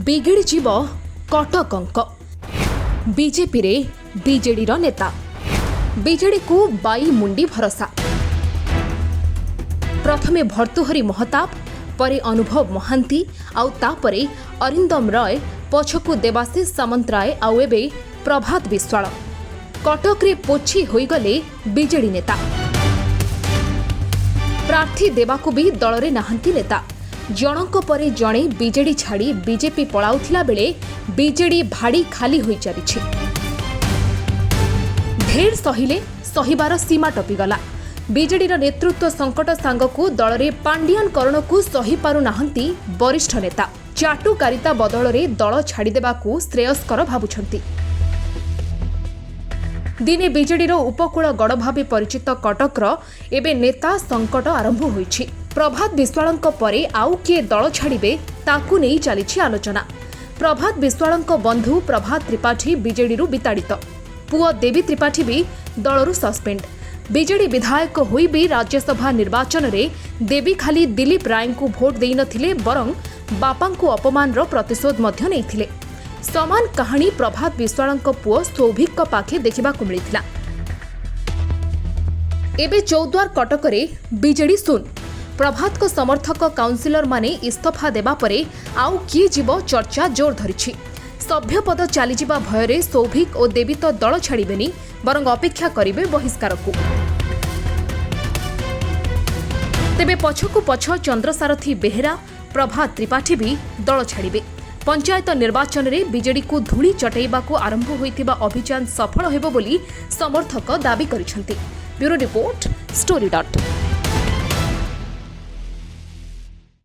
बिगिड़ जीव कटक अंक बीजेपी रे बीजेडी रो नेता बीजेडी को बाई मुंडी भरोसा। प्रथमे भर्तृहरि महताब परे अनुभव महांती आउ तापरे अरिंदम रॉय पछकु देवाशीष सामंतराय आउ एबे प्रभात विश्वाल कटक रे पोछी होई गले बीजेडी नेता। प्रार्थी देवाकू भी दल रे नाहंती नेता। जनक परे जणे बीजेडी छाड़ी बीजेपी पळाउथिला बेले बीजेडी भाड़ी खाली होई चलिछि। ढेर सहिले सहिबार सीमा टपिगला। बीजेडी नेतृत्व संकट सांगकू दल रे पांडियन करण को सही पारु नाहंती वरिष्ठ नेता। चाटुकारिता बदल रे दल छाड़ी देबाकू श्रेयस्कर भाबुछंती। दिने बीजेडी उपकूल गड़ भाव परिचित कटकर एबे नेता संकट आरंभ होईछि। प्रभात विश्वालंक परे आउ किए दल छाड़िबे ताकू नहीं चली आलोचना। प्रभात विश्वालंक बंधु प्रभात त्रिपाठी बीजेडी विताड़ित। पुओ देवी त्रिपाठी भी दलरू सस्पेंड। बीजेडी विधायक होई भी राज्यसभा निर्वाचन रे देवी खाली दिलीप राय को भोट देई नथिले बरं बापा को अपमान प्रतिशोध मध्य नैथिले। समान कहानी प्रभात विश्वालंक पुओ सौभिक पाखे देखा मिलता। एबे चौद्वार कटकरे बीजेडी सुन। प्रभात को समर्थक काउंसिलर माने इस्तफा देबा परे आउ किए जीव चर्चा जोर धरिछि। सभ्यपद चलीजिबा भୟରେ सौभिक और देवी तो दल छाड़िबेनी बरं अपेक्षा करिवे बहिष्कार को। तेबे पछकु पछ चंद्रसारथी बेहेरा प्रभात त्रिपाठी भी दल छाड़िबे। पंचायत निर्वाचन रे बीजेडी को धूली चटेइबाकू आरंभ होइतिबा अभियान सफल हेबो बोली समर्थक दाबी करिसंती। Bureau report story dot.